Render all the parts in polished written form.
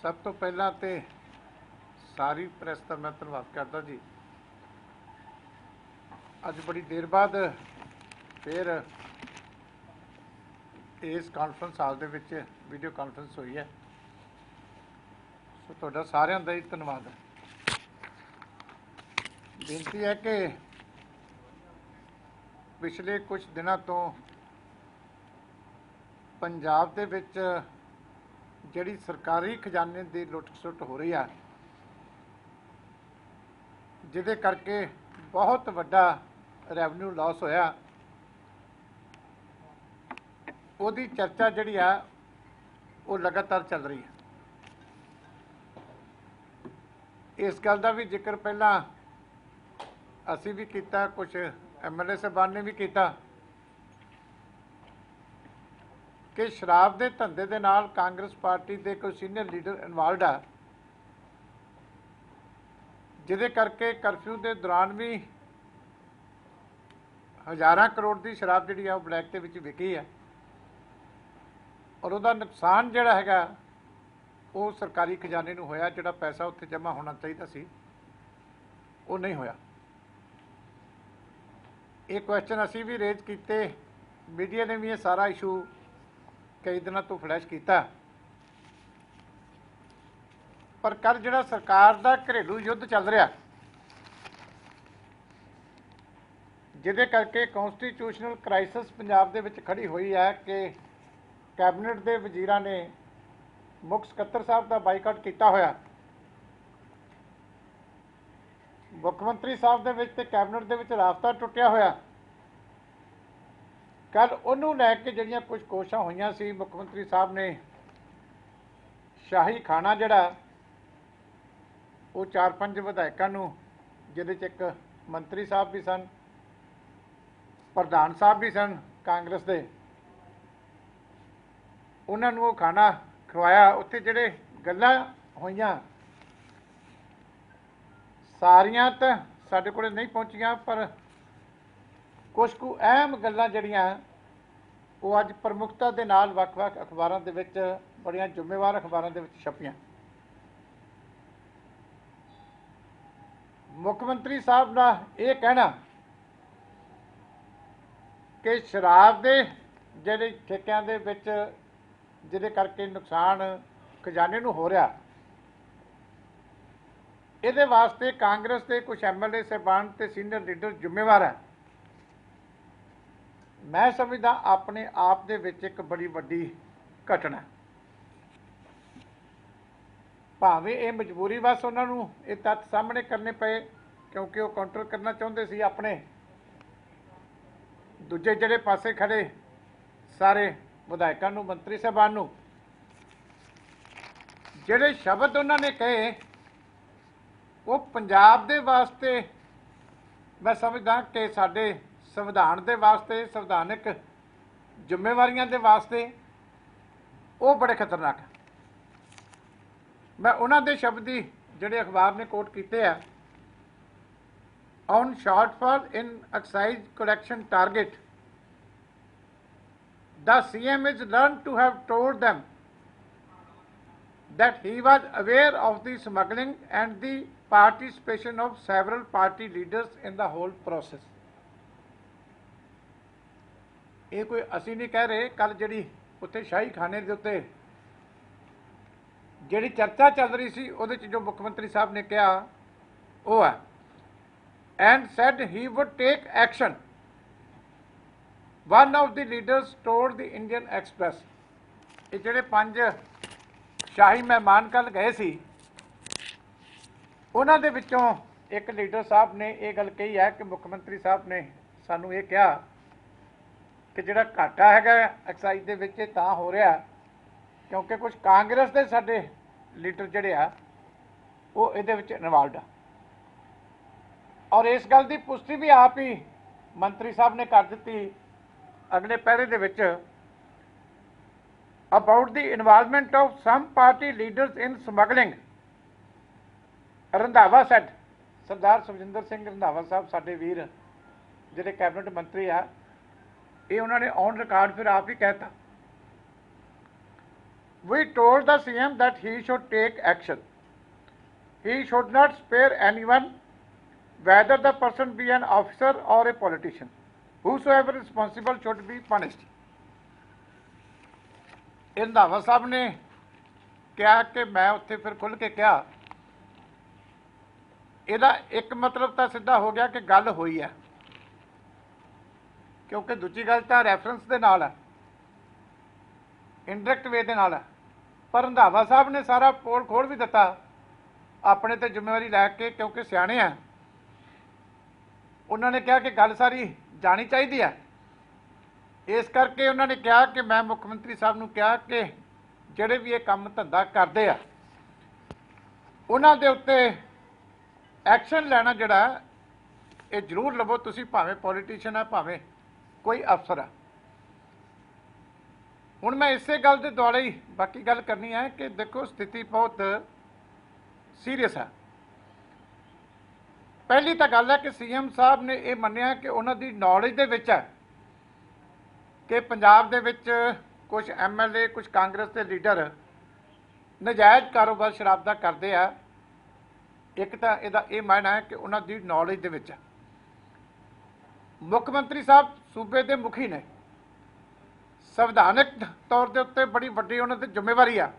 सब तो पहला तो सारी प्रैस का मैं धन्यवाद करता जी। अज बड़ी देर बाद फिर इस कॉन्फ्रेंस हाल के वीडियो कॉन्फ्रेंस हुई है, सो तुहाडा सारिਆਂ ਦਾ ही धन्यवाद है। बेनती है कि पिछले कुछ दिनों तो पंजाब दे विच जिहड़ी सरकारी खजाने की लुट खसुट हो रही है, जिहदे करके बहुत वड्डा रैवन्यू लॉस होया, उहदी चर्चा जिहड़ी है वो लगातार चल रही है। इस गल का भी जिक्र पहला असी भी किया, कुछ MLA साहबान ने भी किया कि शराब के धंधे के नाल कांग्रेस पार्टी के कोई सीनियर लीडर इनवॉल्व है, जिहदे करके करफ्यू के दौरान भी हज़ारां करोड़ की शराब जिहड़ी है ब्लैक के विच विकी है, और उसका नुकसान जिहड़ा हैगा वो सरकारी खजाने नूं होया। जिहड़ा पैसा उत्थे जमा होना चाहिए सी वो नहीं होया। ये क्वेश्चन असी भी रेज किए, मीडिया ने भी ये सारा इशू कई दिनों तो फ्लैश किया, पर कल जिहड़ा सरकार का घरेलू युद्ध चल रहा, जिहदे करके कॉन्स्टिट्यूशनल क्राइसिस पंजाब दे विच खड़ी हुई है कि कैबिनेट के वजीरां ने मुख सकत्तर साहब का बाईकाट किया होया, मुख्यमंत्री साहब दे विच ते कैबिनेट दे विच राबता टुटिया होया। कल उन्होंने लैके जिहड़ियां कुछ कोशिशां होईयां सी, मुख्यमंत्री साहब ने शाही खाना जिहड़ा वो 4-5 विधायकों नूं, जिहदे च एक मंत्री साहब भी सन, प्रधान साहब भी सन कांग्रेस के, उन्होंने वो खाना खवाया। उत्थे जिहड़े गल्लां होईयां सारियां तो साडे कोले नहीं पहुंचियां, पर कुछ कु अहम गल्लां जिहड़ियां वो अज प्रमुखता के नाल वख-वख अखबारां दे विच, बड़ियां जिम्मेवार अखबारां दे विच छपियां। मुख्यमंत्री साहब का यह कहना कि शराब के जिहड़े ठेकिਆਂ ਦੇ ਵਿੱਚ जिहदे करके नुकसान खजाने नूं हो रहा, इहदे वास्ते कांग्रेस के कुछ MLA साहबान ते सीनियर लीडर जिम्मेवार है। मैं समझदा अपने आप दे विच एक बड़ी वड्डी घटना, भावें ये मजबूरी बस उन्होंने ये तत्थ सामने करने पे, क्योंकि वो काउंटर करना चाहते सी अपने दूजे जिहड़े पासे खड़े सारे विधायकों नूं, मंत्री साहबान नूं। जिहड़े शब्द उन्होंने कहे वो पंजाब दे वास्ते, मैं समझदा कि साडे संविधान दे वास्ते, संविधानिक जिम्मेवारियां दे वास्ते वो बड़े खतरनाक है। मैं उन्होंने दे शब्द ही जिहड़े अखबार ने कोट किए हैं, on shortfall in excise collection target, the CM is learned to have told them that he was aware of the smuggling and the participation of several party leaders in the whole process। ये कोई असी नहीं कह रहे, कल जिहड़ी उत्थे शाही खाने के उत्ते जिहड़ी चर्चा चल रही सी उहदे च जो मुख्यमंत्री साहब ने कहा वो है, and said he would take action। One of the leaders told the Indian Express, ये जिहड़े 5 शाही मेहमान कल गए सी, उन्हां दे विचों एक लीडर साहब ने यह गल कही है कि मुख्यमंत्री साहब ने सानू ये कहा कि जिहड़ा घाटा हैगा एक्साइज दे विच तां हो रहा क्योंकि कुछ कांग्रेस के साडे लीडर जिहड़े आ वो इहदे विच इनवॉल्व आ, और इस गल की पुष्टि भी आप ही मंत्री साहब ने कर दी अगले पैरे दे विच, about the involvement of some party leaders in smuggling. Randhawa said, Sardar Sukhjinder Singh Randhawa Sahab साडे वीर जिहड़े कैबिनेट मंत्री आ, ये उन्होंने ऑन रिकॉर्ड फिर आप ही कहता We told the CM that he should take action. He should not spare anyone, whether the person be an officer or a politician. Whosoever is responsible should be punished. Randhawa ਸਾਹਿਬ ਨੇ ਕਿਹਾ ਕਿ ਮੈਂ ਉੱਥੇ ਫਿਰ ਖੁੱਲ੍ਹ ਕੇ ਕਿਹਾ, ਇਹਦਾ ਇੱਕ ਮਤਲਬ ਤਾਂ ਸਿੱਧਾ ਹੋ ਗਿਆ ਕਿ ਗੱਲ ਹੋਈ ਹੈ, ਕਿਉਂਕਿ ਦੂਜੀ ਗੱਲ ਤਾਂ ਰੈਫਰੈਂਸ ਦੇ ਨਾਲ ਹੈ, ਇਨਡਾਇਰੈਕਟ ਵੇ ਦੇ ਨਾਲ ਹੈ। ਪਰ ਰੰਧਾਵਾ ਸਾਹਿਬ ਨੇ ਸਾਰਾ ਪੋਲ ਖੋਲ੍ਹ ਵੀ ਦਿੱਤਾ ਆਪਣੇ ਤੇ ਜ਼ਿੰਮੇਵਾਰੀ ਲੈ ਕੇ, ਕਿਉਂਕਿ ਸਿਆਣੇ ਆ। ਉਹਨਾਂ ਨੇ ਕਿਹਾ ਕਿ ਗੱਲ ਸਾਰੀ ਜਾਣੀ ਚਾਹੀਦੀ ਹੈ। ਇਸ ਕਰਕੇ ਉਹਨਾਂ ਨੇ ਕਿਹਾ ਕਿ ਮੈਂ ਮੁੱਖ ਮੰਤਰੀ ਸਾਹਿਬ ਨੂੰ ਕਿਹਾ ਕਿ ਜਿਹੜੇ ਵੀ ਇਹ ਕੰਮ ਧੰਦਾ ਕਰਦੇ ਆ ਉਹਨਾਂ ਦੇ ਉੱਤੇ ਐਕਸ਼ਨ ਲੈਣਾ ਜਿਹੜਾ ਇਹ ਜ਼ਰੂਰ ਲਵੋ ਤੁਸੀਂ, ਭਾਵੇਂ ਪੋਲੀਟੀਸ਼ੀਅਨ ਆ ਭਾਵੇਂ ਕੋਈ ਅਫਸਰ ਆ। ਹੁਣ ਮੈਂ ਇਸੇ ਗੱਲ ਦੇ ਦੁਆਲੇ ਹੀ ਬਾਕੀ ਗੱਲ ਕਰਨੀ ਹੈ ਕਿ ਦੇਖੋ ਸਥਿਤੀ ਬਹੁਤ ਸੀਰੀਅਸ ਹੈ। ਪਹਿਲੀ ਤਾਂ ਗੱਲ ਹੈ ਕਿ ਸੀਐਮ ਸਾਹਿਬ ਨੇ ਇਹ ਮੰਨਿਆ ਕਿ ਉਹਨਾਂ ਦੀ ਨੌਲੇਜ ਦੇ ਵਿੱਚ ਹੈ ਕਿ ਪੰਜਾਬ ਦੇ ਵਿੱਚ ਕੁਝ MLA ਕੁਝ ਕਾਂਗਰਸ ਦੇ ਲੀਡਰ ਨਜਾਇਜ਼ ਕਾਰੋਬਾਰ ਸ਼ਰਾਬ ਦਾ ਕਰਦੇ ਆ। ਇੱਕ ਤਾਂ ਇਹਦਾ ਇਹ ਮਾਇਨਾ ਹੈ ਕਿ ਉਹਨਾਂ ਦੀ ਨੌਲੇਜ ਦੇ ਵਿੱਚ ਹੈ। ਮੁੱਖ ਮੰਤਰੀ ਸਾਹਿਬ ਸੂਬੇ ਦੇ ਮੁਖੀ ਨੇ, ਸੰਵਿਧਾਨਕ ਤੌਰ ਦੇ ਉੱਤੇ ਬੜੀ ਵੱਡੀ ਉਹਨਾਂ ਦੀ ਜ਼ਿੰਮੇਵਾਰੀ ਆ।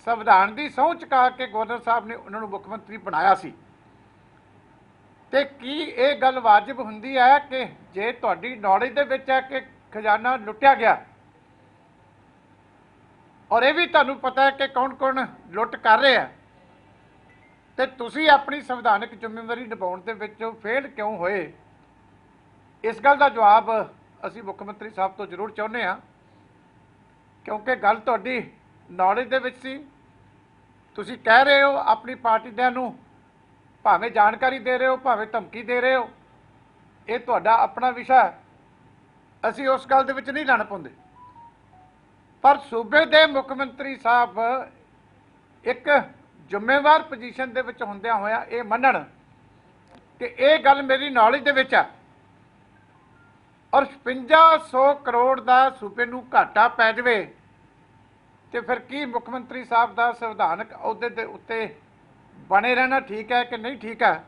ਸੰਵਿਧਾਨ ਦੀ ਸਹੁੰ ਚੁਕਾ ਕੇ ਗਵਰਨਰ ਸਾਹਿਬ ਨੇ ਉਹਨਾਂ ਨੂੰ ਮੁੱਖ ਮੰਤਰੀ ਬਣਾਇਆ ਸੀ। ਤੇ ਕੀ ਇਹ ਗੱਲ ਵਾਜਬ ਹੁੰਦੀ ਹੈ ਕਿ ਜੇ ਤੁਹਾਡੀ ਨੌਲੇਜ ਦੇ ਵਿੱਚ ਹੈ ਕਿ ਖਜ਼ਾਨਾ ਲੁੱਟਿਆ ਗਿਆ ਔਰ ਇਹ ਵੀ ਤੁਹਾਨੂੰ ਪਤਾ ਹੈ ਕਿ ਕੌਣ ਕੌਣ ਲੁੱਟ ਕਰ ਰਹੇ ਆ, ਤੇ ਤੁਸੀਂ ਆਪਣੀ ਸੰਵਿਧਾਨਕ ਜ਼ਿੰਮੇਵਾਰੀ ਨਿਭਾਉਣ ਦੇ ਵਿੱਚ ਫੇਲ ਕਿਉਂ ਹੋਏ? ਇਸ ਗੱਲ ਦਾ ਜਵਾਬ ਅਸੀਂ ਮੁੱਖ ਮੰਤਰੀ ਸਾਹਿਬ ਤੋਂ ਜ਼ਰੂਰ ਚਾਹੁੰਦੇ ਹਾਂ, ਕਿਉਂਕਿ ਗੱਲ ਤੁਹਾਡੀ ਨੌਲੇਜ ਦੇ ਵਿੱਚ ਸੀ। ਤੁਸੀਂ ਕਹਿ ਰਹੇ ਹੋ ਆਪਣੀ ਪਾਰਟੀ ਦਿਆਂ ਨੂੰ, ਭਾਵੇਂ ਜਾਣਕਾਰੀ ਦੇ ਰਹੇ ਹੋ ਭਾਵੇਂ ਧਮਕੀ ਦੇ ਰਹੇ ਹੋ, ਇਹ ਤੁਹਾਡਾ ਆਪਣਾ ਵਿਸ਼ਾ ਹੈ, ਅਸੀਂ ਉਸ ਗੱਲ ਦੇ ਵਿੱਚ ਨਹੀਂ ਲੜ ਪਾਉਂਦੇ। ਪਰ ਸੂਬੇ ਦੇ ਮੁੱਖ ਮੰਤਰੀ ਸਾਹਿਬ ਇੱਕ ਜ਼ਿੰਮੇਵਾਰ ਪੋਜੀਸ਼ਨ ਦੇ ਵਿੱਚ ਹੁੰਦਿਆਂ ਹੋਇਆ ਇਹ ਮੰਨਣ ਕਿ ਇਹ ਗੱਲ ਮੇਰੀ ਨੌਲੇਜ ਦੇ ਵਿੱਚ ਹੈ ਔਰ 5500 ਕਰੋੜ ਦਾ ਸੂਬੇ ਨੂੰ ਘਾਟਾ ਪੈ ਜਾਵੇ ਤੇ ਫਿਰ ਕੀ ਮੁੱਖ ਮੰਤਰੀ ਸਾਹਿਬ ਦਾ ਸੰਵਿਧਾਨਕ ਅਹੁਦੇ ਦੇ ਉੱਤੇ ਬਣੇ ਰਹਿਣਾ ਠੀਕ ਹੈ ਕਿ ਨਹੀਂ ਠੀਕ ਹੈ?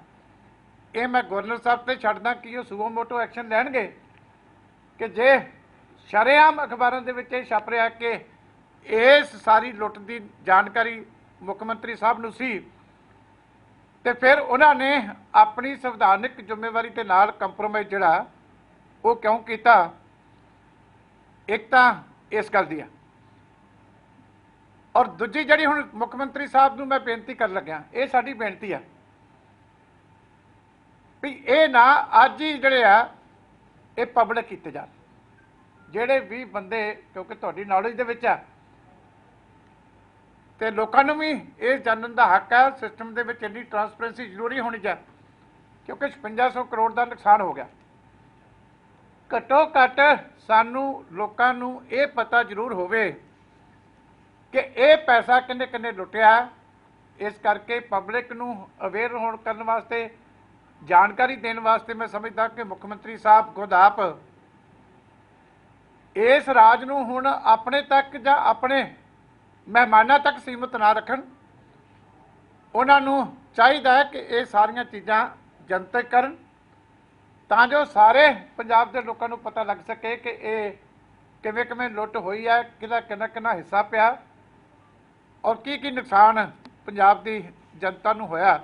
ਇਹ ਮੈਂ ਗਵਰਨਰ ਸਾਹਿਬ ਤੇ ਛੱਡਦਾ ਕਿ ਉਹ ਸੂਓ ਮੋਟੋ ਐਕਸ਼ਨ ਲੈਣਗੇ ਕਿ ਜੇ ਸ਼ਰੇਆਮ ਅਖਬਾਰਾਂ ਦੇ ਵਿੱਚ ਇਹ ਛਪ ਰਿਹਾ ਕਿ ਇਸ ਸਾਰੀ ਲੁੱਟ ਦੀ ਜਾਣਕਾਰੀ ਮੁੱਖ ਮੰਤਰੀ ਸਾਹਿਬ ਨੂੰ ਸੀ ਤੇ ਫਿਰ ਉਹਨਾਂ ਨੇ ਆਪਣੀ ਸੰਵਿਧਾਨਕ ਜ਼ਿੰਮੇਵਾਰੀ ਦੇ ਨਾਲ ਕੰਪਰੋਮਾਈਜ਼ ਜਿਹੜਾ ਉਹ ਕਿਉਂ ਕੀਤਾ? ਇੱਕ ਤਾਂ ਇਸ ਗੱਲ ਦੀ ਆ, ਔਰ ਦੂਜੀ ਜਿਹੜੀ ਹੁਣ ਮੁੱਖ ਮੰਤਰੀ ਸਾਹਿਬ ਨੂੰ ਮੈਂ ਬੇਨਤੀ ਕਰਨ ਲੱਗਿਆ, ਇਹ ਸਾਡੀ ਬੇਨਤੀ ਆ ਵੀ ਇਹ ਨਾ ਅੱਜ ਹੀ ਜਿਹੜੇ ਆ ਇਹ ਪਬਲਿਕ ਕੀਤੇ ਜਾਣ। ਜਿਹੜੇ ਵੀ ਬੰਦੇ, ਕਿਉਂਕਿ ਤੁਹਾਡੀ ਨੌਲੇਜ ਦੇ ਵਿੱਚ ਆ ਤੇ ਲੋਕਾਂ ਨੂੰ ਵੀ ਇਹ ਜਾਣਨ ਦਾ ਹੱਕ ਹੈ ਸਿਸਟਮ ਦੇ ਵਿੱਚ ਇੰਨੀ ਟਰਾਂਸਪੇਰੈਂਸੀ ਜ਼ਰੂਰੀ ਹੋਣੀ ਚਾਹੀਦੀ, ਕਿਉਂਕਿ 5500 ਕਰੋੜ ਦਾ ਨੁਕਸਾਨ ਹੋ ਗਿਆ। ਘੱਟੋ ਘੱਟ ਸਾਨੂੰ ਲੋਕਾਂ ਨੂੰ ਇਹ ਪਤਾ ਜ਼ਰੂਰ ਹੋਵੇ ਕਿ ਇਹ ਪੈਸਾ ਕਿੰਨੇ ਕਿੰਨੇ ਲੁੱਟਿਆ। ਇਸ ਕਰਕੇ ਪਬਲਿਕ ਨੂੰ ਅਵੇਅਰ ਹੋਣ ਕਰਨ ਵਾਸਤੇ, ਜਾਣਕਾਰੀ ਦੇਣ ਵਾਸਤੇ ਮੈਂ ਸਮਝਦਾ ਕਿ ਮੁੱਖ ਮੰਤਰੀ ਸਾਹਿਬ ਖੁਦ ਆਪ ਇਸ ਰਾਜ ਨੂੰ ਹੁਣ ਆਪਣੇ ਤੱਕ ਜਾਂ ਆਪਣੇ ਮਹਿਮਾਨਾਂ ਤੱਕ ਸੀਮਤ ਨਾ ਰੱਖਣ। ਉਹਨਾਂ ਨੂੰ ਚਾਹੀਦਾ ਹੈ ਕਿ ਇਹ ਸਾਰੀਆਂ ਚੀਜ਼ਾਂ ਜਨਤਕ ਕਰਨ ਤਾਂ ਜੋ ਸਾਰੇ ਪੰਜਾਬ ਦੇ ਲੋਕਾਂ ਨੂੰ ਪਤਾ ਲੱਗ ਸਕੇ ਕਿ ਇਹ ਕਿਵੇਂ ਕਿਵੇਂ ਲੁੱਟ ਹੋਈ ਹੈ, ਕਿਹਦਾ ਕਿੰਨਾ ਕਿੰਨਾ ਹਿੱਸਾ ਪਿਆ ਔਰ ਕੀ ਨੁਕਸਾਨ ਪੰਜਾਬ ਦੀ ਜਨਤਾ ਨੂੰ ਹੋਇਆ।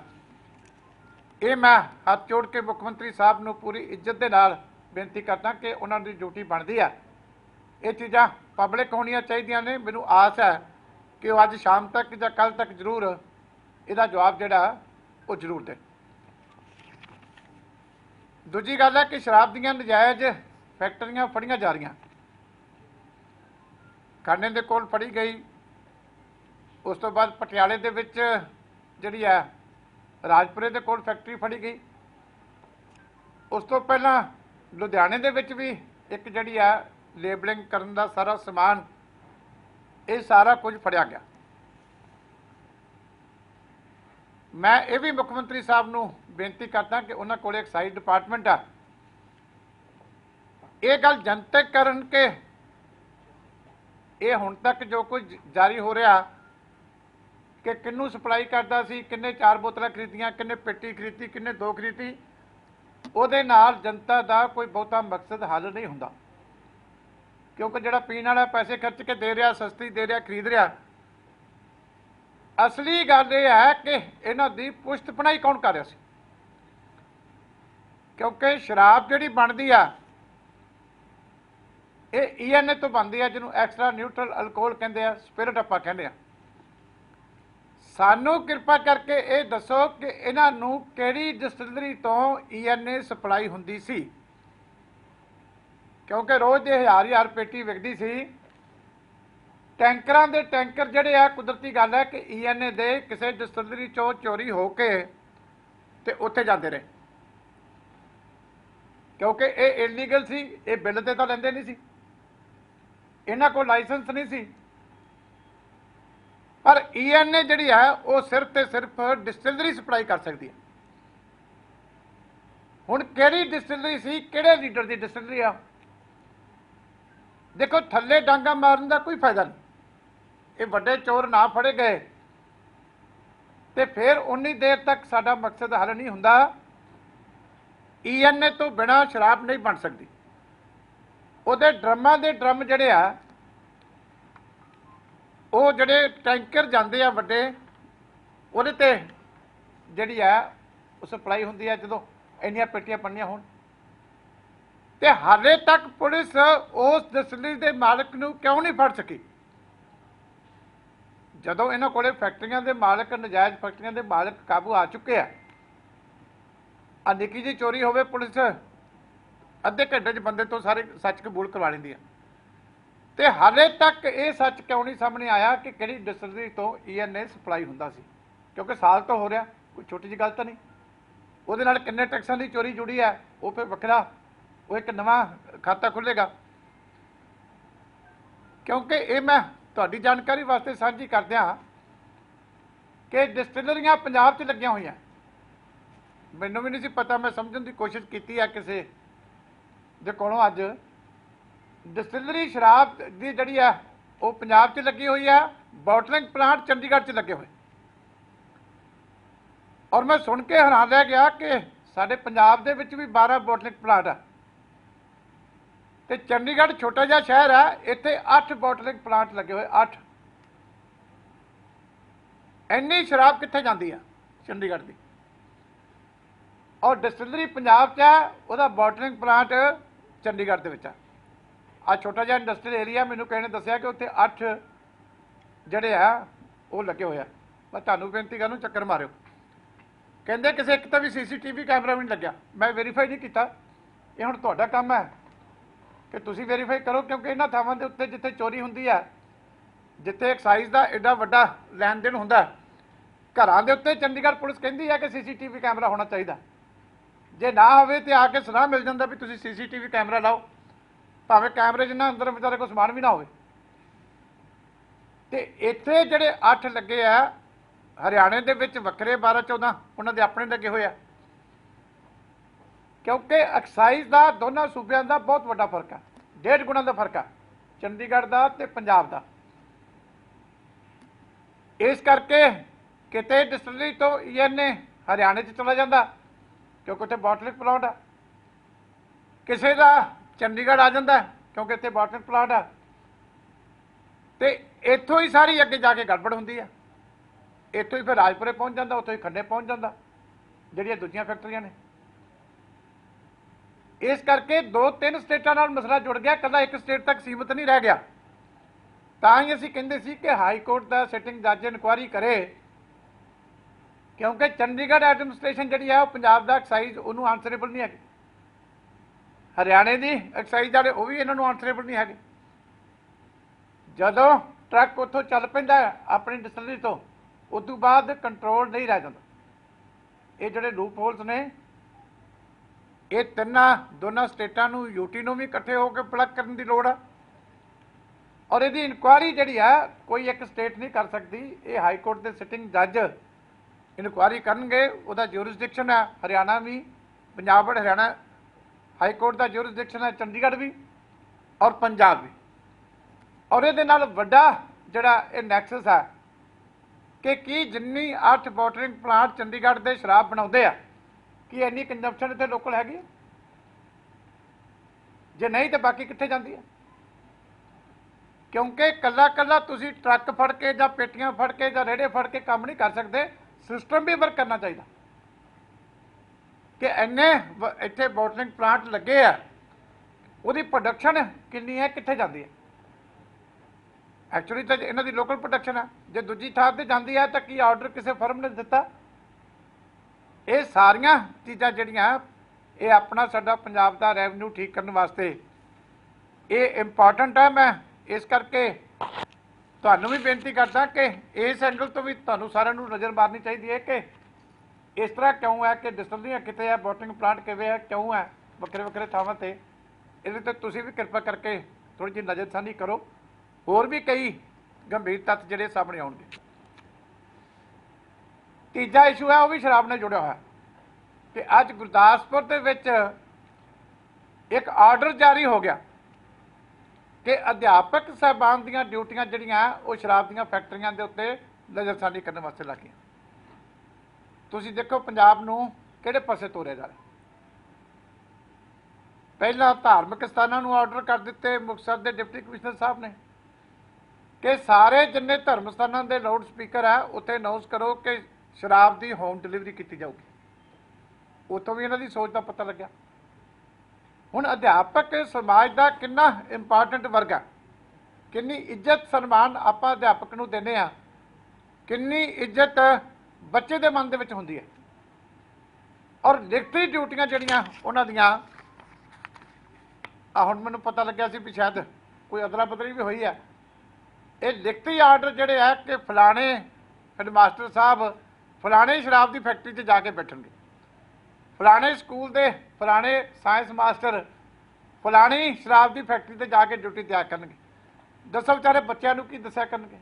ਇਹ ਮੈਂ ਹੱਥ ਜੋੜ ਕੇ ਮੁੱਖ ਮੰਤਰੀ ਸਾਹਿਬ ਨੂੰ ਪੂਰੀ ਇੱਜ਼ਤ ਦੇ ਨਾਲ ਬੇਨਤੀ ਕਰਦਾ ਕਿ ਉਹਨਾਂ ਦੀ ਡਿਊਟੀ ਬਣਦੀ ਹੈ, ਇਹ ਚੀਜ਼ਾਂ ਪਬਲਿਕ ਹੋਣੀਆਂ ਚਾਹੀਦੀਆਂ ਨੇ। ਮੈਨੂੰ ਆਸ ਹੈ ਕਿ ਉਹ ਅੱਜ ਸ਼ਾਮ ਤੱਕ ਜਾਂ ਕੱਲ੍ਹ ਤੱਕ ਜ਼ਰੂਰ ਇਹਦਾ ਜਵਾਬ ਜਿਹੜਾ ਉਹ ਜ਼ਰੂਰ ਦੇ। ਦੂਜੀ ਗੱਲ ਹੈ ਕਿ ਸ਼ਰਾਬ ਦੀਆਂ ਨਜਾਇਜ਼ ਫੈਕਟਰੀਆਂ ਫੜੀਆਂ ਜਾ ਰਹੀਆਂ। ਖੰਨੇ ਦੇ ਕੋਲ ਫੜੀ ਗਈ, ਉਸ ਤੋਂ ਬਾਅਦ ਪਟਿਆਲੇ ਦੇ ਵਿੱਚ ਜਿਹੜੀ ਹੈ ਰਾਜਪੁਰੇ ਦੇ ਕੋਲ ਫੈਕਟਰੀ ਫੜੀ ਗਈ। ਉਸ ਤੋਂ ਪਹਿਲਾਂ ਲੁਧਿਆਣੇ ਦੇ ਵਿੱਚ ਵੀ ਇੱਕ ਜਿਹੜੀ ਹੈ ਲੇਬਲਿੰਗ ਕਰਨ ਦਾ ਸਾਰਾ ਸਮਾਨ, ਇਹ ਸਾਰਾ ਕੁਝ ਫੜਿਆ ਗਿਆ। ਮੈਂ ਇਹ ਵੀ ਮੁੱਖ ਮੰਤਰੀ ਸਾਹਿਬ ਨੂੰ ਬੇਨਤੀ ਕਰਦਾ ਕਿ ਉਹਨਾਂ ਕੋਲ ਐਕਸਾਈਜ਼ ਡਿਪਾਰਟਮੈਂਟ ਆ, ਇਹ ਗੱਲ ਜਨਤਕ ਕਰਨ ਕਿ ਇਹ ਹੁਣ ਤੱਕ ਜੋ ਕੁਝ ਜਾਰੀ ਹੋ ਰਿਹਾ ਕਿ ਕਿਹਨੂੰ ਸਪਲਾਈ ਕਰਦਾ ਸੀ, ਕਿੰਨੇ 4 ਬੋਤਲਾਂ ਖਰੀਦੀਆਂ, ਕਿੰਨੇ ਪੇਟੀ ਖਰੀਦੀ, ਕਿੰਨੇ 2 ਖਰੀਦੀ, ਉਹਦੇ ਨਾਲ ਜਨਤਾ ਦਾ ਕੋਈ ਬਹੁਤਾ ਮਕਸਦ ਹੱਲ ਨਹੀਂ ਹੁੰਦਾ। ਕਿਉਂਕਿ ਜਿਹੜਾ ਪੀਣ ਵਾਲਾ ਪੈਸੇ ਖਰਚ ਕੇ ਦੇ ਰਿਹਾ, ਸਸਤੀ ਦੇ ਰਿਹਾ, ਖਰੀਦ ਰਿਹਾ। ਅਸਲੀ ਗੱਲ ਇਹ ਹੈ ਕਿ ਇਹਨਾਂ ਦੀ ਪੁਸ਼ਤ ਪਨਾਹੀ ਕੌਣ ਕਰ ਰਿਹਾ ਸੀ, ਕਿਉਂਕਿ ਸ਼ਰਾਬ ਜਿਹੜੀ ਬਣਦੀ ਆ ਇਹ ENA ਤੋਂ ਬਣਦੀ ਆ, ਜਿਹਨੂੰ ਐਕਸਟਰਾ ਨਿਊਟਰਲ ਅਲਕੋਹਲ ਕਹਿੰਦੇ ਆ, ਸਪਿਰਿਟ ਆਪਾਂ ਕਹਿੰਦੇ ਆ। ਸਾਨੂੰ ਕਿਰਪਾ ਕਰਕੇ ਇਹ ਦੱਸੋ ਕਿ ਇਹਨਾਂ ਨੂੰ ਕਿਹੜੀ ਡਿਸਟਿਲਰੀ ਤੋਂ ENA ਸਪਲਾਈ ਹੁੰਦੀ ਸੀ, ਕਿਉਂਕਿ ਰੋਜ਼ ਦੇ ਹਜ਼ਾਰ ਪੇਟੀ ਵਿਕਦੀ ਸੀ। ਟੈਂਕਰਾਂ ਦੇ ਟੈਂਕਰ ਜਿਹੜੇ ਆ, ਕੁਦਰਤੀ ਗੱਲ ਹੈ ਕਿ ENA ਦੇ ਕਿਸੇ ਡਿਸਟਿਲਰੀ ਚੋਂ ਚੋਰੀ ਹੋ ਕੇ ਤੇ ਉੱਥੇ ਜਾਂਦੇ ਰਹੇ, ਕਿਉਂਕਿ ਇਹ ਇਲੀਗਲ ਸੀ। ਇਹ ਬਿੱਲ ਤੇ ਤਾਂ ਲੈਂਦੇ ਨਹੀਂ ਸੀ, ਇਹਨਾਂ ਕੋਲ ਲਾਇਸੈਂਸ ਨਹੀਂ ਸੀ। ਪਰ ENA ਜਿਹੜੀ ਹੈ ਉਹ ਸਿਰਫ ਤੇ ਸਿਰਫ ਡਿਸਟਿਲਰੀ ਸਪਲਾਈ ਕਰ ਸਕਦੀ ਹੈ। ਹੁਣ ਕਿਹੜੀ ਡਿਸਟਿਲਰੀ ਸੀ, ਕਿਹੜੇ ਲੀਡਰ ਦੀ ਡਿਸਟਿਲਰੀ ਆ? ਦੇਖੋ, ਥੱਲੇ ਡਾਂਗਾ ਮਾਰਨ ਦਾ ਕੋਈ ਫਾਇਦਾ ਨਹੀਂ। ਇਹ ਵੱਡੇ ਚੋਰ ਨਾ ਫੜੇ ਗਏ ਤੇ ਫਿਰ ਉਨੀ ਦੇਰ ਤੱਕ ਸਾਡਾ ਮਕਸਦ ਹੱਲ ਨਹੀਂ ਹੁੰਦਾ। ENA ਤੋਂ ਬਿਨਾਂ ਸ਼ਰਾਬ ਨਹੀਂ ਬਣ ਸਕਦੀ। ਉਹਦੇ ਡਰਮਾਂ ਦੇ ਡਰਮ ਜਿਹੜੇ ਆ, ਉਹ ਜਿਹੜੇ ਟੈਂਕਰ ਜਾਂਦੇ ਆ ਵੱਡੇ, ਉਹਦੇ ਤੇ ਜਿਹੜੀ ਆ ਉਹ ਸਪਲਾਈ ਹੁੰਦੀ ਆ ਜਦੋਂ ਇੰਨੀਆਂ ਪੇਟੀਆਂ ਬਣਨੀਆਂ ਹੋਣ। ਤੇ ਹਾਲੇ ਤੱਕ ਪੁਲਿਸ ਉਸ ਡਿਸਟਿਲਰੀ ਦੇ ਮਾਲਕ ਨੂੰ ਕਿਉਂ ਨਹੀਂ ਫੜ ਸਕੀ? ਜਦੋਂ ਇਹਨਾਂ ਕੋਲੇ ਫੈਕਟਰੀਆਂ ਦੇ ਮਾਲਕ, ਨਜਾਇਜ਼ ਫੈਕਟਰੀਆਂ ਦੇ ਮਾਲਕ ਕਾਬੂ ਆ ਚੁੱਕੇ ਆ। ਆ ਨਿੱਕੀ ਜਿਹੀ ਚੋਰੀ ਹੋਵੇ, ਪੁਲਿਸ ਅੱਧੇ ਘੰਟੇ 'ਚ ਬੰਦੇ ਤੋਂ ਸਾਰੇ ਸੱਚ ਕਬੂਲ ਕਰਵਾ ਲੈਂਦੀ ਆ। ਤੇ ਹਾਲੇ ਤੱਕ ਇਹ ਸੱਚ ਕਿਉਂ ਨਹੀਂ ਸਾਹਮਣੇ ਆਇਆ ਕਿ ਕਿਹੜੀ ਡਿਸਟਿਲਰੀ ਤੋਂ ENA ਸਪਲਾਈ ਹੁੰਦਾ ਸੀ? ਕਿਉਂਕਿ ਸਾਲ ਤੋਂ ਹੋ ਰਿਹਾ, ਕੋਈ ਛੋਟੀ ਜਿਹੀ ਗੱਲ ਤਾਂ ਨਹੀਂ। ਉਹਦੇ ਨਾਲ ਕਿੰਨੇ ਟੈਕਸਾਂ ਦੀ ਚੋਰੀ ਜੁੜੀ ਹੈ, ਉਹ ਫਿਰ ਵੱਖਰਾ, ਉਹ ਇੱਕ ਨਵਾਂ ਖਾਤਾ ਖੁੱਲ੍ਹੇਗਾ। ਕਿਉਂਕਿ ਇਹ ਮੈਂ ਤੁਹਾਡੀ ਜਾਣਕਾਰੀ ਵਾਸਤੇ ਸਾਂਝੀ ਕਰਦਿਆਂ ਕਿ ਡਿਸਟਿਲਰੀਆਂ ਪੰਜਾਬ 'ਚ ਲੱਗੀਆਂ ਹੋਈਆਂ। ਮੈਨੂੰ ਵੀ ਨਹੀਂ ਸੀ ਪਤਾ, ਮੈਂ ਸਮਝਣ ਦੀ ਕੋਸ਼ਿਸ਼ ਕੀਤੀ ਹੈ ਕਿਸੇ ਦੇ ਕੋਲੋਂ। ਅੱਜ ਡਿਸਟਿਲਰੀ ਸ਼ਰਾਬ ਦੀ ਜਿਹੜੀ ਆ ਉਹ ਪੰਜਾਬ 'ਚ ਲੱਗੀ ਹੋਈ ਆ, ਬੋਟਲਿੰਗ ਪਲਾਂਟ ਚੰਡੀਗੜ੍ਹ 'ਚ ਲੱਗੇ ਹੋਏ। ਔਰ ਮੈਂ ਸੁਣ ਕੇ ਹੈਰਾਨ ਰਹਿ ਗਿਆ ਕਿ ਸਾਡੇ ਪੰਜਾਬ ਦੇ ਵਿੱਚ ਵੀ 12 ਬੋਟਲਿੰਗ ਪਲਾਂਟ ਆ ਤੇ ਚੰਡੀਗੜ੍ਹ ਛੋਟਾ ਜਿਹਾ ਸ਼ਹਿਰ ਆ, ਇੱਥੇ 8 ਬੋਟਲਿੰਗ ਪਲਾਂਟ ਲੱਗੇ ਹੋਏ। 8। ਇੰਨੀ ਸ਼ਰਾਬ ਕਿੱਥੇ ਜਾਂਦੀ ਆ ਚੰਡੀਗੜ੍ਹ ਦੀ? ਔਰ ਡਿਸਟਿਲਰੀ ਪੰਜਾਬ 'ਚ ਹੈ, ਉਹਦਾ ਬੋਟਲਿੰਗ ਪਲਾਂਟ ਚੰਡੀਗੜ੍ਹ ਦੇ ਵਿੱਚ ਆ ਛੋਟਾ ਜਿਹਾ ਇੰਡਸਟਰੀਅਲ ਏਰੀਆ। ਮੈਨੂੰ ਕਿਸੇ ਨੇ ਦੱਸਿਆ ਕਿ ਉੱਥੇ 8 ਜਿਹੜੇ ਆ ਉਹ ਲੱਗੇ ਹੋਏ ਆ। ਮੈਂ ਤੁਹਾਨੂੰ ਬੇਨਤੀ ਕਰਨ ਨੂੰ ਚੱਕਰ ਮਾਰਿਓ। ਕਹਿੰਦੇ ਕਿਸੇ ਇੱਕ ਤਾਂ ਵੀ CCTV ਕੈਮਰਾ ਵੀ ਨਹੀਂ ਲੱਗਿਆ। ਮੈਂ ਵੈਰੀਫਾਈ ਨਹੀਂ ਕੀਤਾ, ਇਹ ਹੁਣ ਤੁਹਾਡਾ ਕੰਮ ਹੈ ਕਿ ਤੁਸੀਂ ਵੈਰੀਫਾਈ ਕਰੋ, ਕਿਉਂਕਿ ਇਹਨਾਂ ਥਾਵਾਂ ਦੇ ਉੱਤੇ ਜਿੱਥੇ ਚੋਰੀ ਹੁੰਦੀ ਹੈ, ਜਿੱਥੇ ਐਕਸਾਈਜ਼ ਦਾ ਐਡਾ ਵੱਡਾ ਲੈਣ ਦੇਣ ਹੁੰਦਾ, ਘਰਾਂ ਦੇ ਉੱਤੇ ਚੰਡੀਗੜ੍ਹ ਪੁਲਿਸ ਕਹਿੰਦੀ ਹੈ ਕਿ CCTV ਕੈਮਰਾ ਹੋਣਾ ਚਾਹੀਦਾ। ਜੇ ਨਾ ਹੋਵੇ ਤੇ ਆ ਕੇ ਸਲਾਹ ਮਿਲ ਜਾਂਦਾ ਵੀ ਤੁਸੀਂ CCTV ਕੈਮਰਾ ਲਾਓ, ਭਾਵੇਂ ਕੈਮਰੇ ਜਿੰਨਾ ਅੰਦਰ ਵਿਚਾਰੇ ਕੋਈ ਸਮਾਨ ਵੀ ਨਾ ਹੋਵੇ। ਤੇ ਇੱਥੇ ਜਿਹੜੇ 8 ਲੱਗੇ ਆ, ਹਰਿਆਣੇ ਦੇ ਵਿੱਚ ਵੱਖਰੇ 12-14 ਉਹਨਾਂ ਦੇ ਆਪਣੇ ਲੱਗੇ ਹੋਏ ਆ। ਕਿਉਂਕਿ ਐਕਸਾਈਜ਼ ਦਾ ਦੋਨਾਂ ਸੂਬਿਆਂ ਦਾ ਬਹੁਤ ਵੱਡਾ ਫਰਕ ਆ, 1.5 ਗੁਣਾ ਦਾ ਫਰਕ ਆ ਚੰਡੀਗੜ੍ਹ ਦਾ ਤੇ ਪੰਜਾਬ ਦਾ। ਇਸ ਕਰਕੇ ਕਿਤੇ ਡਿਸਟਿਲਰੀ ਤੋਂ ENA ਹਰਿਆਣੇ 'ਚ ਚਲਾ ਜਾਂਦਾ ਕਿਉਂਕਿ ਉੱਥੇ ਬੋਟਲਿੰਗ ਪਲਾਂਟ ਆ, ਕਿਸੇ ਦਾ ਚੰਡੀਗੜ੍ਹ ਆ ਜਾਂਦਾ ਕਿਉਂਕਿ ਇੱਥੇ ਬੋਟਲਿੰਗ ਪਲਾਂਟ ਆ। ਤੇ ਇੱਥੋਂ ਹੀ ਸਾਰੀ ਅੱਗੇ ਜਾ ਕੇ ਗੜਬੜ ਹੁੰਦੀ ਆ। ਇੱਥੋਂ ਹੀ ਫਿਰ ਰਾਜਪੁਰੇ ਪਹੁੰਚ ਜਾਂਦਾ, ਉੱਥੋਂ ਹੀ ਖੰਨੇ ਪਹੁੰਚ ਜਾਂਦਾ, ਜਿਹੜੀਆਂ ਦੂਜੀਆਂ ਫੈਕਟਰੀਆਂ ਨੇ। ਇਸ ਕਰਕੇ 2-3 ਸਟੇਟਾਂ ਨਾਲ ਮਸਲਾ ਜੁੜ ਗਿਆ, ਇਕੱਲਾ ਇੱਕ ਸਟੇਟ ਤੱਕ ਸੀਮਿਤ ਨਹੀਂ ਰਹਿ ਗਿਆ। ਤਾਂ ਹੀ ਅਸੀਂ ਕਹਿੰਦੇ ਸੀ ਕਿ ਹਾਈ ਕੋਰਟ ਦਾ ਸਿਟਿੰਗ ਜੱਜ ਇਨਕੁਆਇਰੀ ਕਰੇ, ਕਿਉਂਕਿ ਚੰਡੀਗੜ੍ਹ ਐਡਮਿਨਿਸਟ੍ਰੇਸ਼ਨ ਜਿਹੜੀ ਹੈ ਉਹ ਪੰਜਾਬ ਦਾ ਐਕਸਾਈਜ਼ ਉਹਨੂੰ ਆਨਸਰੇਬਲ ਨਹੀਂ ਹੈਗੀ। ਹਰਿਆਣੇ ਦੀ ਐਕਸਾਈਜ਼ ਵਾਲੇ ਉਹ ਵੀ ਇਹਨਾਂ ਨੂੰ ਆਨਸਰੇਬਲ ਨਹੀਂ ਹੈਗੇ। ਜਦੋਂ ਟਰੱਕ ਉੱਥੋਂ ਚੱਲ ਪੈਂਦਾ ਆਪਣੀ ਡਿਸਟਿਲਰੀ ਤੋਂ, ਉਸ ਤੋਂ ਬਾਅਦ ਕੰਟਰੋਲ ਨਹੀਂ ਰਹਿ ਜਾਂਦਾ। ਇਹ ਜਿਹੜੇ ਲੂਪ ਹੋਲਸ ਨੇ, ਇਹ ਦੋਨਾਂ ਸਟੇਟਾਂ ਨੂੰ, UT ਨੂੰ ਵੀ ਇਕੱਠੇ ਹੋ ਕੇ ਪਲੱਗ ਕਰਨ ਦੀ ਲੋੜ ਆ। ਔਰ ਇਹਦੀ ਇਨਕੁਆਇਰੀ ਜਿਹੜੀ ਆ ਕੋਈ ਇੱਕ ਸਟੇਟ ਨਹੀਂ ਕਰ ਸਕਦੀ, ਇਹ ਹਾਈ ਕੋਰਟ ਦੇ ਸਿਟਿੰਗ ਜੱਜ ਇਨਕੁਆਇਰੀ ਕਰਨਗੇ। ਉਹਦਾ ਜੂਰਿਸਡਿਕਸ਼ਨ ਹੈ ਹਰਿਆਣਾ ਵੀ, ਪੰਜਾਬ ਔਰ ਹਰਿਆਣਾ ਹਾਈ ਕੋਰਟ ਦਾ ਜੂਰਿਸਡਿਕਸ਼ਨ ਹੈ, ਚੰਡੀਗੜ੍ਹ ਵੀ ਔਰ ਪੰਜਾਬ ਵੀ। और ये वड्डा जिहड़ा ये नैक्सस है कि की जिन्नी 8 बॉटलिंग प्लांट चंडीगढ़ के शराब बनाते हैं कि इन्नी कंजम्पशन इतने लोकल हैगी, जे नहीं तो बाकी कित्थे जाती है? क्योंकि कला कला तुसी ट्रक फड़ के या पेटियां फड़ के या रेड़े फड़ के काम नहीं कर सकते, सिस्टम भी वर्क करना चाहिए कि इन्ने इत्थे बॉटलिंग प्लांट लगे आ, उहदी प्रोडक्शन कितनी है, कित्थे जाती है? एक्चुअली तो इन्हां दी लोकल प्रोडक्शन है, जो दूजी थां ते जाती है तो की ऑर्डर किसी फर्म ने दिता? ये सारियां चीज़ां जिहड़ियां ये अपना साडा पंजाब दा रेवन्यू ठीक करने वास्ते ये इंपॉर्टेंट है। मैं इस करके तुहानूं भी बेनती करदा कि इस एंगल तो भी तुहानूं सारिਆਂ ਨੂੰ नज़र मारनी चाहिए है कि इस तरह क्यों है कि डिस्टलरियां कितने है, बॉटलिंग प्लांट किवें है, क्यों है वक्रे वक्रे थावां ते। इहदे ते तुसीं भी कृपा करके थोड़ी जी नज़रसानी करो। होर भी कई गंभीर तत्थ जिहड़े सामने आउणगे। तीजा इशू है वह भी शराब नाल जुड़िया होया कि अज गुरदासपुर दे विच एक आर्डर जारी हो गया कि अध्यापक साहबान दीयां ड्यूटियां जिहड़ियां वो शराब दीयां फैक्ट्रियां दे उत्ते नज़रसानी करने वास्ते लग गईयां। तुसीं देखो पंजाब नूं किहड़े पासे तोरिया जा रहा। पहला धार्मिक स्थानां नूं आर्डर कर दिते मुक्तसर के डिप्टी कमिश्नर साहब ने कि सारे जिन्ने धर्म स्थानां दे लाउड स्पीकर है उत्थे अनाउंस करो कि शराब की होम डिलीवरी की जाऊगी। उत्तों भी इन्हां दी सोच का पता लग्या। हुण अध्यापक समाज का कितना इंपॉर्टेंट वर्ग है, कितनी इज्जत सन्मान आप अध्यापक नूं दिंदे आ, कितनी इज्जत बच्चे के मन दे विच हुंदी है। और लिखती ड्यूटियां जिहड़ियां उन्हां दियां हुण मैनूं पता लग्या सी भी शायद कोई अदला बदली भी हुई है। ये लिखती आर्डर जिहड़े है कि फलाने हेडमास्टर साहब फलाने शराब की फैक्ट्री 'च जाके बैठणगे, फलाने स्कूल के फलाने साइंस मास्टर फलानी शराब की फैक्ट्री से जाके ड्यूटी तैयार करनगे। दसो बेचारे बच्चों को की दस्या करनगे।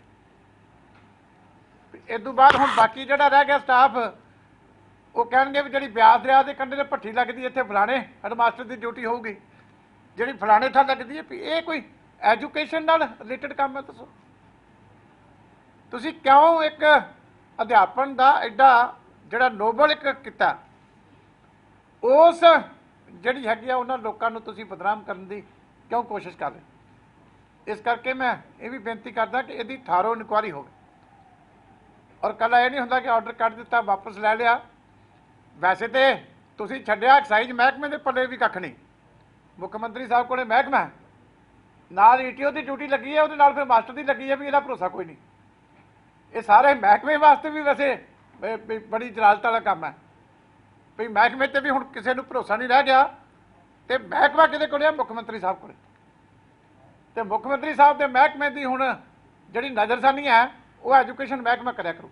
इस तो बाद हुण बाकी जिहड़ा रह गया स्टाफ वो कहेंगे भी जी ब्यास दरिया के कंढे ते भट्ठी लगती इत्थे फलाने हेडमास्टर की ड्यूटी होगी, जी फलाने थां लगती है। भी ये कोई एजुकेशन नाल रिलेटेड काम है? दसो तुसीं क्यों एक अध्यापन का एडा जिहड़ा नोबल एक किता उस जिहड़ी हैगी उन्हां लोकां नूं तुसीं बदनाम करन दी क्यों कोशिश कर रहे? इस करके मैं ये भी बेनती करदा कि इहदी थारो इनकुआरी होवे। और कल ये नहीं हुंदा कि ऑर्डर कट दिता वापस लै लिया। वैसे तो तुसीं छड्डिया एक्साइज महकमे के पल्ले भी कख नहीं। मुख्यमंत्री साहब कोले महकमा है, नाल ईटीओ की ड्यूटी लगी है, उहदे नाल फिर मास्टर की लगी है, भी इहदा भरोसा कोई नहीं। ये सारे महकमे वास्ते भी वैसे बड़ी जलालत वाला काम है भी महकमे ते भी हुण किसी नूं भरोसा नहीं रह गया। तो महकमा किहदे कोल है? मुख्यमंत्री साहब कोल। तो मुख्यमंत्री साहब के महकमे की हुण जिहड़ी नज़रसानी है वो एजुकेशन महकमा करया करो।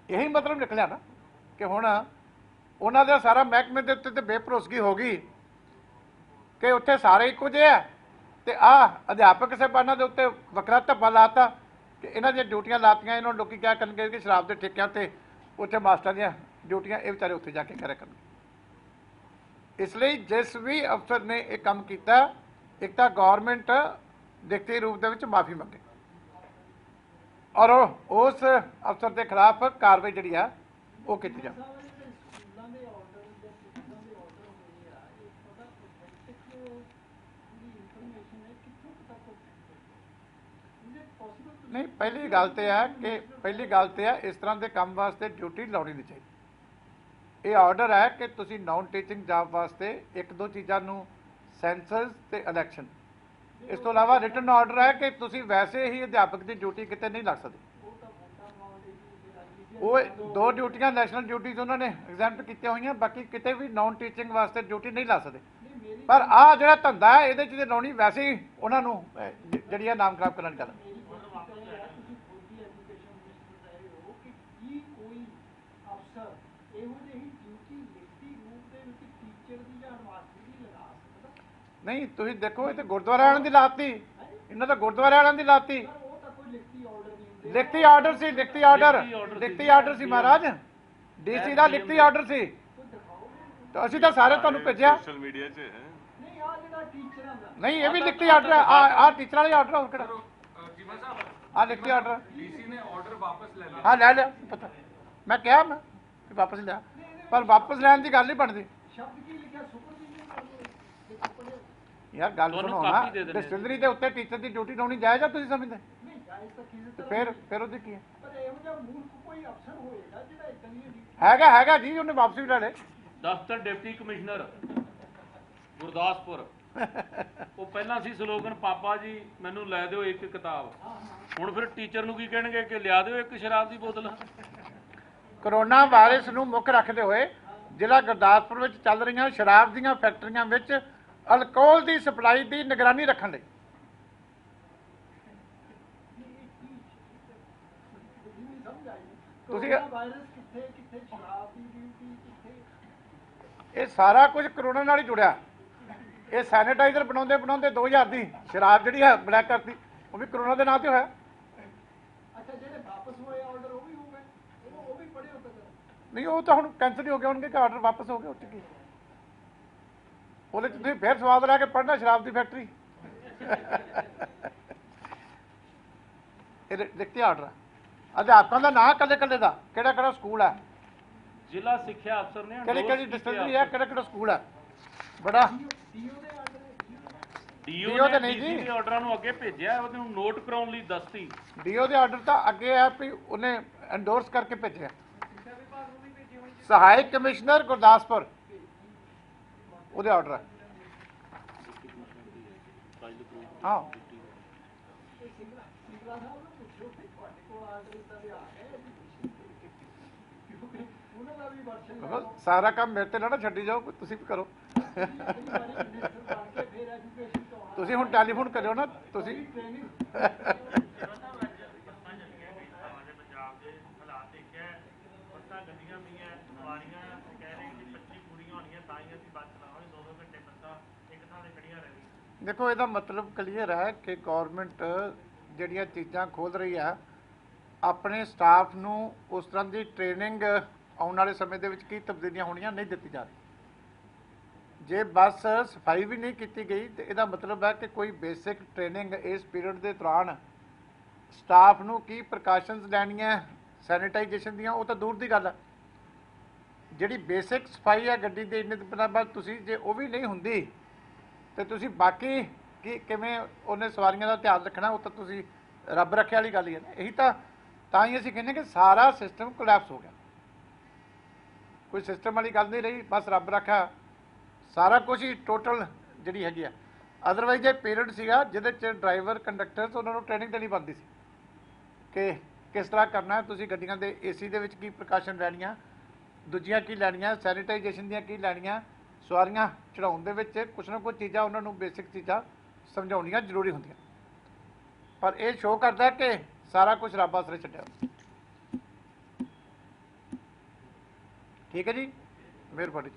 यही मतलब निकलिया ना कि हुण उन्हां दा सारा महकमे के उत्ते बेभरोसगी हो गई कि उत्थे सारे इक्को जिहे है ते अध्यापक साहबानां दे उत्ते वखरा धब्बा लाता कि इन्हां दी ड्यूटियां लातियां। इन्होंने लोग क्या करनगे कि शराब के ठेकिਆਂ ते उत्थे मास्टर दी ड्यूटियां ये बेचारे उत्थे जाके करा करनगे। इसलिए जिस भी अफसर ने यह काम किया एक तो गौरमेंट लिखती रूप दे विच माफ़ी मंगे और उस अफसर के खिलाफ कार्रवाई जिहड़ी है वो की जाए। नहीं पहली गल तो है कि इस तरह के काम वास्ते ड्यूटी लाउणी नहीं चाहिए। ये ऑर्डर है कि तुसी नॉन टीचिंग जॉब वास्ते एक दो चीज़ों नूं सेंसस ते इलैक्शन, इस तो इलावा रिटन ऑर्डर है कि तुसी वैसे ही अध्यापक की ड्यूटी किते नहीं लग सकते। वो दो ड्यूटियां नैशनल ड्यूटीज उन्होंने एग्जैम्प्ट की हुई हैं, बाकी किते भी नॉन टीचिंग वास्ते ड्यूटी नहीं ला सकते। पर आ जिहड़ा धंधा है ये लाउणी वैसे ही उन्होंने जिहड़ी नाम खराब करने गल। नहीं तुसीं देखो ये गुरुद्वारे वालों की लाती, इन्हों तो गुरुद्वारे वालों की लाती। लिखती ऑर्डर सी महाराज, डीसी का लिखती ऑर्डर सी। तो असीं तो सारे तुहानूं भेजिया। नहीं ये भी लिखती ऑर्डर है, आ टीचर वाले ऑर्डर और किहड़ा ਚੀਮਾ ਸਾਹਿਬ आ लिखती ऑर्डर ਡੀਸੀ ਨੇ ਆਰਡਰ ਵਾਪਸ ਲੈ ਲਿਆ। हाँ लै लिया पता मैं कहा मैं कि वापस लिया पर वापस लैन की गल नहीं बनती यार गल सुनो ना डिस्टिलरी के उत्ते टीचर की ड्यूटी लानी जायज़ है तुसीं समझदे फिर ਉਹਦੀ ਕੀ हैगा जी उन्हें वापस भी ले ले ਦਫ਼ਤਰ ਡਿਪਟੀ ਕਮਿਸ਼ਨਰ ਗੁਰਦਾਸਪੁਰ ਉਹ ਪਹਿਲਾਂ ਸੀ ਸਲੋਗਨ ਪਾਪਾ ਜੀ ਮੈਨੂੰ ਲੈ ਦਿਓ ਇੱਕ ਕਿਤਾਬ, ਹੁਣ ਫਿਰ ਟੀਚਰ ਨੂੰ ਕੀ ਕਹਿਣਗੇ ਕਿ ਲਿਆ ਦਿਓ ਇੱਕ ਸ਼ਰਾਬ ਦੀ ਬੋਤਲ। कोरोना वायरस ਨੂੰ ਮੁੱਖ ਰੱਖਦੇ ਹੋਏ ਜ਼ਿਲ੍ਹਾ ਗੁਰਦਾਸਪੁਰ ਵਿੱਚ ਚੱਲ ਰਹੀਆਂ ਸ਼ਰਾਬ ਦੀਆਂ ਫੈਕਟਰੀਆਂ ਵਿੱਚ ਅਲਕੋਹਲ ਦੀ ਸਪਲਾਈ ਦੀ ਨਿਗਰਾਨੀ ਰੱਖਣ ਲਈ ਤੁਸੀਂ ਇਹ ਸਾਰਾ ਕੁਝ ਕਰੋਨਾ ਨਾਲ ਹੀ ਜੁੜਿਆ। ਇਹ ਸੈਨੀਟਾਈਜ਼ਰ ਬਣਾਉਂਦੇ 2000 ਦੀ ਸ਼ਰਾਬ ਜਿਹੜੀ ਹੈ ਬਲੈਕ ਕਰਤੀ, ਉਹ ਵੀ ਕਰੋਨਾ ਦੇ ਨਾਂ ਤੇ ਹੋਇਆ। नहीं वो तो हम कैंसिल ही हो गया उनके का ऑर्डर वापस हो गया उठ की बोले तुम फिर स्वाद ला के पढ़ना शराब की फैक्ट्री लिखते ऑर्डर अध्यापकों का नाम कले कले का केड़ा स्कूल है ਜ਼ਿਲ੍ਹਾ ਸਿੱਖਿਆ ਅਫਸਰ ਨੇ केड़ी डिस्टिलरी है केड़ा स्कूल है बड़ा ਡੀਓ ਤੇ ਨਹੀਂ ਜੀ ਆਰਡਰਾਂ ਨੂੰ ਅੱਗੇ ਭੇਜਿਆ ਉਹਨੂੰ ਨੋਟ ਕਰਾਉਣ ਲਈ ਦੱਸਤੀ। ਡੀਓ ਦੇ ਆਰਡਰ ਤਾਂ ਅੱਗੇ ਹੈ ਵੀ ਉਹਨੇ ਐਂਡੋਰਸ ਕਰਕੇ ਭੇਜਿਆ। सहायक कमिश्नर गुरदासपुर ਉਹਦੇ ਆਰਡਰ ਹੈ। हाँ सारा काम मेरे ते ना छड्डी जाओ तुसी भी करो तुसी हुण टैलीफोन करियो ना तुसी देखो ਇਹਦਾ मतलब क्लीयर है कि गौरमेंट ਜਿਹੜੀਆਂ ਚੀਜ਼ਾਂ ਖੋਲ ਰਹੀ ਹੈ ਆਪਣੇ ਸਟਾਫ ਨੂੰ ਉਸ ਤਰ੍ਹਾਂ ਦੀ ਟ੍ਰੇਨਿੰਗ ਆਉਣ ਵਾਲੇ ਸਮੇਂ ਦੇ ਵਿੱਚ ਕੀ ਤਬਦੀਲੀਆਂ ਹੋਣੀਆਂ ਨਹੀਂ ਦਿੱਤੀ ਜਾ ਰਹੀ। ਜੇ ਬਸ ਸਫਾਈ ਵੀ ਨਹੀਂ ਕੀਤੀ ਗਈ ਤੇ ਇਹਦਾ ਮਤਲਬ ਹੈ ਕਿ ਕੋਈ ਬੇਸਿਕ ਟ੍ਰੇਨਿੰਗ ਇਸ ਪੀਰੀਅਡ ਦੇ ਦੌਰਾਨ ਸਟਾਫ ਨੂੰ ਕੀ ਪ੍ਰੀਕਾਸ਼ਨਸ ਲੈਣੀਆਂ ਸੈਨੀਟਾਈਜੇਸ਼ਨ ਦੀਆਂ ਉਹ ਤਾਂ ਦੂਰ ਦੀ ਗੱਲ ਹੈ। ਜਿਹੜੀ ਬੇਸਿਕ ਸਫਾਈ ਹੈ ਗੱਡੀ ਦੇ ਇੰਨੇ ਦਿਨਾਂ ਬਾਅਦ ਤੁਸੀਂ ਜੇ ਉਹ ਵੀ ਨਹੀਂ ਹੁੰਦੀ ਤੇ ਤੁਸੀਂ ਬਾਕੀ ਕੀ ਕਿਵੇਂ ਉਹਨੇ ਸਵਾਰੀਆਂ ਦਾ ਧਿਆਨ ਰੱਖਣਾ ਉਹ ਤਾਂ ਤੁਸੀਂ ਰੱਬ ਰੱਖਿਆ ਵਾਲੀ ਗੱਲ ਹੀ ਹੈ ਨਾ। ਇਹੀ ਤਾਂ ਹੀ ਅਸੀਂ ਕਹਿੰਦੇ ਕਿ ਸਾਰਾ ਸਿਸਟਮ ਕੋਲੈਪਸ ਹੋ ਗਿਆ। ਕੋਈ ਸਿਸਟਮ ਵਾਲੀ ਗੱਲ ਨਹੀਂ ਰਹੀ, ਬਸ ਰੱਬ ਰੱਖਿਆ ਸਾਰਾ ਕੁਝ ਹੀ ਟੋਟਲ ਜਿਹੜੀ ਹੈਗੀ ਆ। ਅਦਰਵਾਈਜ਼ ਇਹ ਪੀਰੀਅਡ ਸੀਗਾ ਜਿਹਦੇ 'ਚ ਡਰਾਈਵਰ ਕੰਡਕਟਰਸ ਉਹਨਾਂ ਨੂੰ ਟ੍ਰੇਨਿੰਗ ਦੇਣੀ ਬਣਦੀ ਸੀ ਕਿ ਕਿਸ ਤਰ੍ਹਾਂ ਕਰਨਾ, ਤੁਸੀਂ ਗੱਡੀਆਂ ਦੇ ਏਸੀ ਦੇ ਵਿੱਚ ਕੀ ਪ੍ਰੀਕਾਸ਼ਨ ਲੈਣੀਆਂ, ਦੂਜੀਆਂ ਕੀ ਲੈਣੀਆਂ, ਸੈਨੀਟਾਈਜੇਸ਼ਨ ਦੀਆਂ ਕੀ ਲੈਣੀਆਂ, ਸਵਾਰੀਆਂ ਚੜਾਉਣ ਦੇ ਵਿੱਚ ਕੁਛ ਨਾ ਕੁਛ ਚੀਜ਼ਾਂ ਉਹਨਾਂ ਨੂੰ ਬੇਸਿਕ ਚੀਜ਼ਾਂ ਸਮਝਾਉਣੀਆਂ ਜ਼ਰੂਰੀ ਹੁੰਦੀਆਂ। ਪਰ ਇਹ ਸ਼ੋਅ ਕਰਦਾ ਕਿ ਸਾਰਾ ਕੁਝ ਰੱਬ ਆਸਰੇ ਛੱਡਿਆ। ਠੀਕ ਹੈ ਜੀ, ਮਿਹਰਬਾਨੀ।